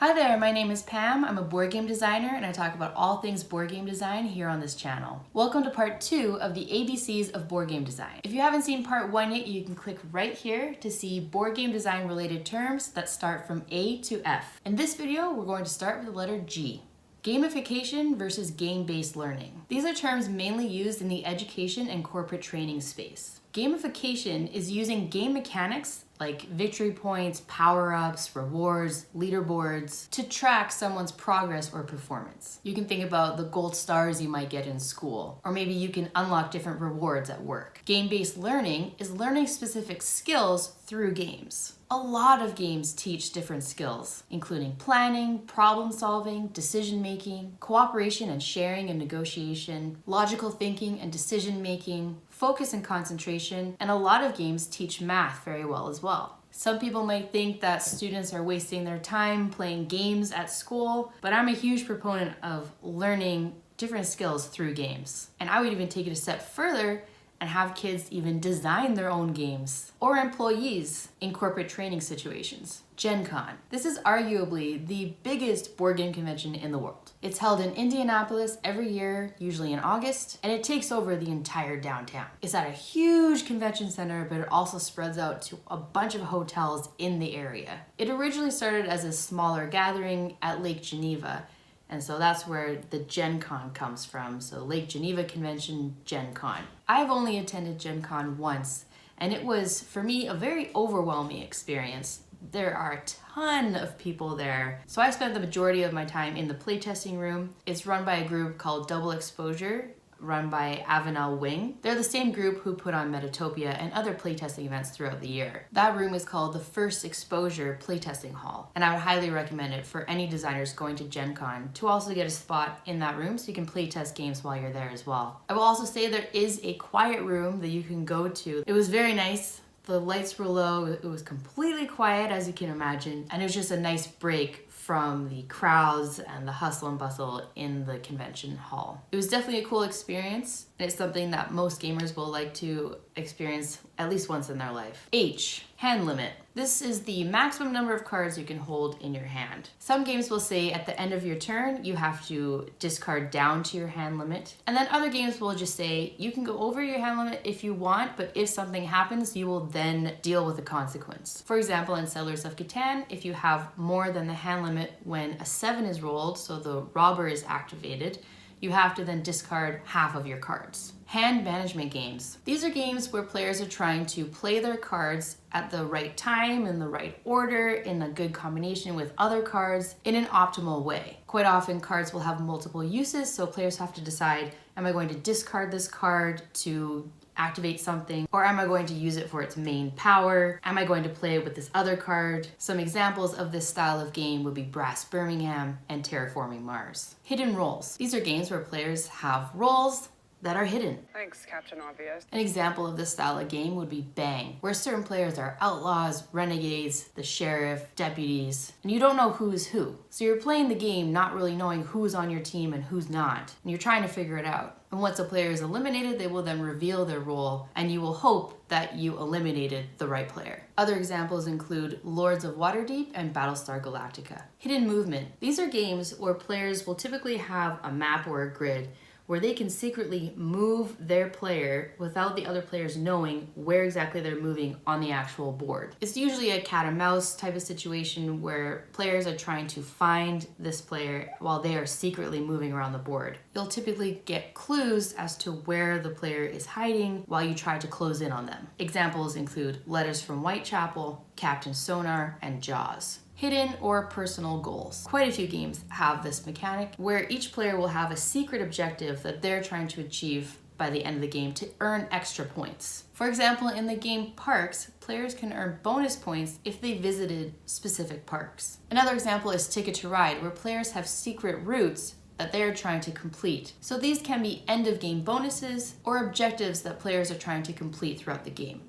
Hi there, my name is Pam. I'm a board game designer and I talk about all things board game design here on this channel. Welcome to part 2 of the ABCs of board game design. If you haven't seen part 1 yet, you can click right here to see board game design related terms that start from A to F. In this video, we're going to start with the letter G. Gamification versus game-based learning. These are terms mainly used in the education and corporate training space. Gamification is using game mechanics like victory points, power-ups, rewards, leaderboards to track someone's progress or performance. You can think about the gold stars you might get in school, or maybe you can unlock different rewards at work. Game-based learning is learning specific skills through games. A lot of games teach different skills, including planning, problem solving, decision making, cooperation and sharing and negotiation, logical thinking and decision making, focus and concentration, and a lot of games teach math very well as well. Some people might think that students are wasting their time playing games at school, but I'm a huge proponent of learning different skills through games. And I would even take it a step further and have kids even design their own games, or employees in corporate training situations. Gen Con. This is arguably the biggest board game convention in the world. It's held in Indianapolis every year, usually in August, and it takes over the entire downtown. It's at a huge convention center, but it also spreads out to a bunch of hotels in the area. It originally started as a smaller gathering at Lake Geneva, and so that's where the Gen Con comes from. So Lake Geneva Convention, Gen Con. I've only attended Gen Con once, and it was, for me, a very overwhelming experience. There are a ton of people there. So I spent the majority of my time in the playtesting room. It's run by a group called Double Exposure, run by Avenel Wing. They're the same group who put on Metatopia and other playtesting events throughout the year. That room is called the First Exposure Playtesting Hall, and I would highly recommend it for any designers going to Gen Con to also get a spot in that room so you can playtest games while you're there as well. I will also say there is a quiet room that you can go to. It was very nice. The lights were low, it was completely quiet as you can imagine, and it was just a nice break from the crowds and the hustle and bustle in the convention hall. It was definitely a cool experience, and it's something that most gamers will like to experience at least once in their life. H, hand limit. This is the maximum number of cards you can hold in your hand. Some games will say at the end of your turn, you have to discard down to your hand limit. And then other games will just say, you can go over your hand limit if you want, but if something happens, you will then deal with the consequence. For example, in Settlers of Catan, if you have more than the hand limit when a 7 is rolled, so the robber is activated, you have to then discard half of your cards. Hand management games. These are games where players are trying to play their cards at the right time, in the right order, in a good combination with other cards, in an optimal way. Quite often, cards will have multiple uses, so players have to decide, am I going to discard this card to activate something, or am I going to use it for its main power? Am I going to play with this other card? Some examples of this style of game would be Brass Birmingham and Terraforming Mars. Hidden roles. These are games where players have roles that are hidden. Thanks, Captain Obvious. An example of this style of game would be Bang, where certain players are outlaws, renegades, the sheriff, deputies, and you don't know who's who. So you're playing the game not really knowing who's on your team and who's not, and you're trying to figure it out. And once a player is eliminated, they will then reveal their role, and you will hope that you eliminated the right player. Other examples include Lords of Waterdeep and Battlestar Galactica. Hidden movement. These are games where players will typically have a map or a grid where they can secretly move their player without the other players knowing where exactly they're moving on the actual board. It's usually a cat and mouse type of situation where players are trying to find this player while they are secretly moving around the board. You'll typically get clues as to where the player is hiding while you try to close in on them. Examples include Letters from Whitechapel, Captain Sonar, and Jaws. Hidden or personal goals. Quite a few games have this mechanic where each player will have a secret objective that they're trying to achieve by the end of the game to earn extra points. For example, in the game Parks, players can earn bonus points if they visited specific parks. Another example is Ticket to Ride, where players have secret routes that they are trying to complete. So these can be end of game bonuses or objectives that players are trying to complete throughout the game.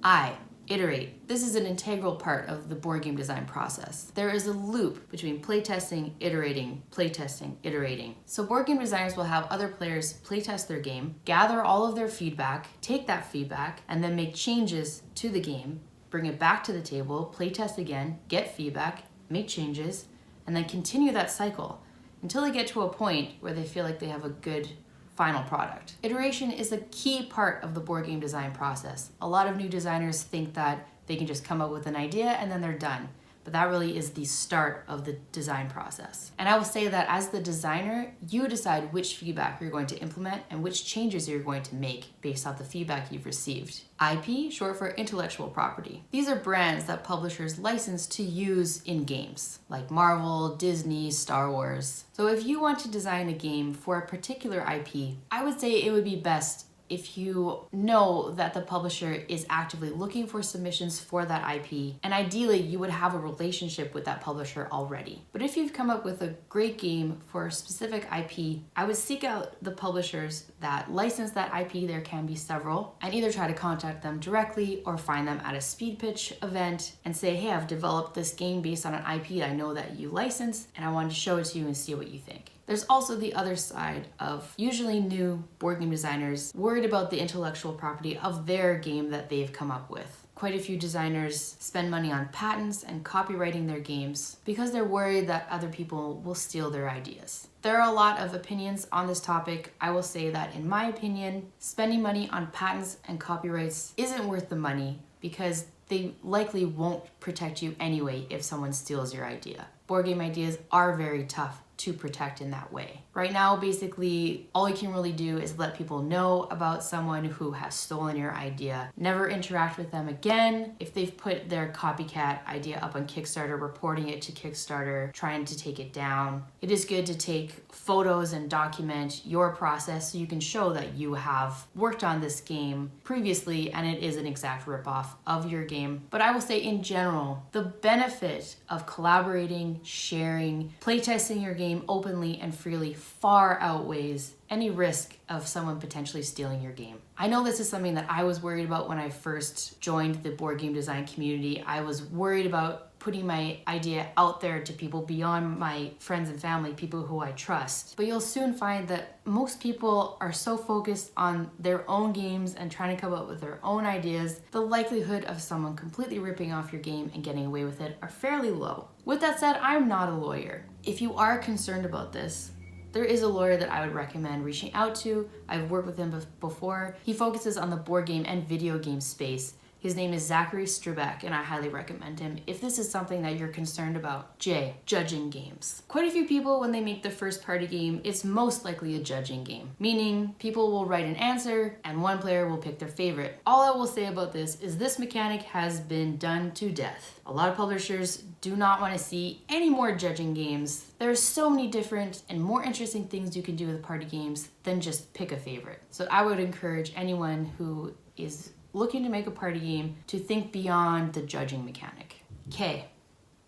Iterate. This is an integral part of the board game design process. There is a loop between playtesting, iterating. So board game designers will have other players playtest their game, gather all of their feedback, take that feedback, and then make changes to the game, bring it back to the table, playtest again, get feedback, make changes, and then continue that cycle until they get to a point where they feel like they have a good final product. Iteration is a key part of the board game design process. A lot of new designers think that they can just come up with an idea and then they're done. But that really is the start of the design process. And I will say that as the designer, you decide which feedback you're going to implement and which changes you're going to make based off the feedback you've received. IP, short for intellectual property. These are brands that publishers license to use in games, like Marvel, Disney, Star Wars. So if you want to design a game for a particular IP, I would say it would be best if you know that the publisher is actively looking for submissions for that IP, and ideally you would have a relationship with that publisher already. But if you've come up with a great game for a specific IP, I would seek out the publishers that license that IP. There can be several, and either try to contact them directly or find them at a speed pitch event and say, hey, I've developed this game based on an IP I know that you license, and I wanted to show it to you and see what you think. There's also the other side of usually new board game designers worried about the intellectual property of their game that they've come up with. Quite a few designers spend money on patents and copywriting their games because they're worried that other people will steal their ideas. There are a lot of opinions on this topic. I will say that in my opinion, spending money on patents and copyrights isn't worth the money because they likely won't protect you anyway if someone steals your idea. Board game ideas are very tough to protect in that way. Right now, basically, all you can really do is let people know about someone who has stolen your idea. Never interact with them again. If they've put their copycat idea up on Kickstarter, reporting it to Kickstarter, trying to take it down. It is good to take photos and document your process so you can show that you have worked on this game previously and it is an exact ripoff of your game. But I will say in general, the benefit of collaborating, sharing, playtesting your game openly and freely far outweighs any risk of someone potentially stealing your game. I know this is something that I was worried about when I first joined the board game design community. I was worried about putting my idea out there to people beyond my friends and family, people who I trust. But you'll soon find that most people are so focused on their own games and trying to come up with their own ideas, the likelihood of someone completely ripping off your game and getting away with it are fairly low. With that said, I'm not a lawyer. If you are concerned about this, there is a lawyer that I would recommend reaching out to. I've worked with him before. He focuses on the board game and video game space. His name is Zachary Strubeck, and I highly recommend him if this is something that you're concerned about. J, judging games. Quite a few people, when they make the first party game, it's most likely a judging game, meaning people will write an answer and one player will pick their favorite. All I will say about this mechanic has been done to death. A lot of publishers do not want to see any more judging games. There are so many different and more interesting things you can do with party games than just pick a favorite. So I would encourage anyone who is looking to make a party game to think beyond the judging mechanic. K,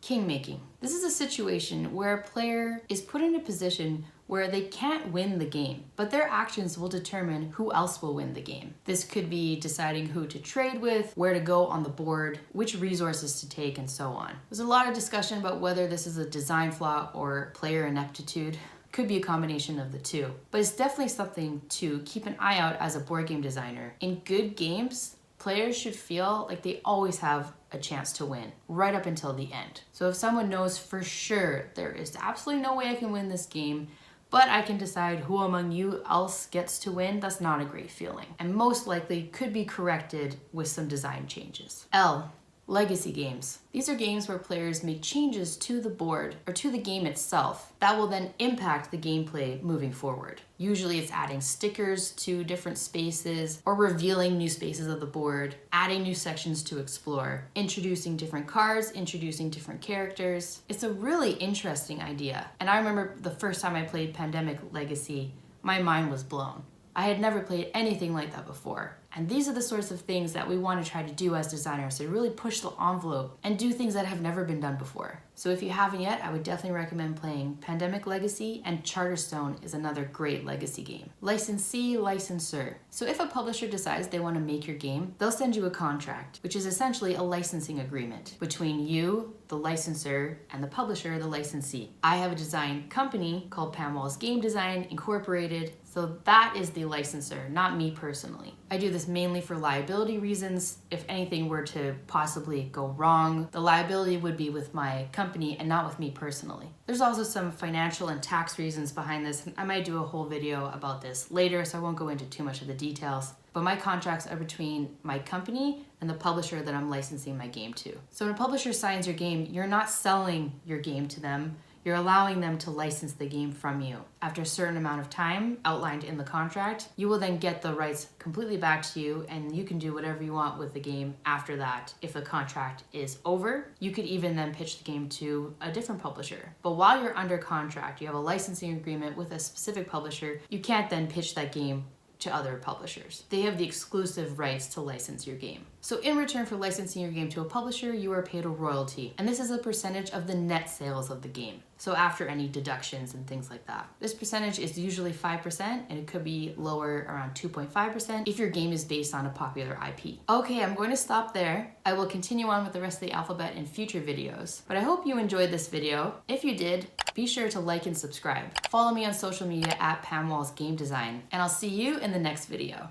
Kingmaking. This is a situation where a player is put in a position where they can't win the game, but their actions will determine who else will win the game. This could be deciding who to trade with, where to go on the board, which resources to take, and so on. There's a lot of discussion about whether this is a design flaw or player ineptitude. Could be a combination of the two, but it's definitely something to keep an eye out as a board game designer. In good games, players should feel like they always have a chance to win, right up until the end. So if someone knows for sure there is absolutely no way I can win this game, but I can decide who among you else gets to win, that's not a great feeling, and most likely could be corrected with some design changes. L, legacy games. These are games where players make changes to the board or to the game itself that will then impact the gameplay moving forward. Usually it's adding stickers to different spaces or revealing new spaces of the board, adding new sections to explore, introducing different cards, introducing different characters. It's a really interesting idea. And I remember the first time I played Pandemic Legacy, my mind was blown. I had never played anything like that before. And these are the sorts of things that we want to try to do as designers, to really push the envelope and do things that have never been done before. So if you haven't yet, I would definitely recommend playing Pandemic Legacy, and Charterstone is another great legacy game. Licensee, licensor. So if a publisher decides they want to make your game, they'll send you a contract, which is essentially a licensing agreement between you, the licensor, and the publisher, the licensee. I have a design company called Pam Walls Game Design Incorporated, so that is the licensor, not me personally. I do the is mainly for liability reasons. If anything were to possibly go wrong, the liability would be with my company and not with me personally. There's also some financial and tax reasons behind this. I might do a whole video about this later, so I won't go into too much of the details. But my contracts are between my company and the publisher that I'm licensing my game to. So when a publisher signs your game, you're not selling your game to them. You're allowing them to license the game from you. After a certain amount of time outlined in the contract, you will then get the rights completely back to you, and you can do whatever you want with the game after that. If the contract is over, you could even then pitch the game to a different publisher. But while you're under contract, you have a licensing agreement with a specific publisher, you can't then pitch that game to other publishers. They have the exclusive rights to license your game. So in return for licensing your game to a publisher, you are paid a royalty, and this is a percentage of the net sales of the game. So after any deductions and things like that. This percentage is usually 5%, and it could be lower, around 2.5%, if your game is based on a popular IP. Okay, I'm going to stop there. I will continue on with the rest of the alphabet in future videos, but I hope you enjoyed this video. If you did, be sure to like and subscribe. Follow me on social media at Pam Walls Game Design, and I'll see you in the next video.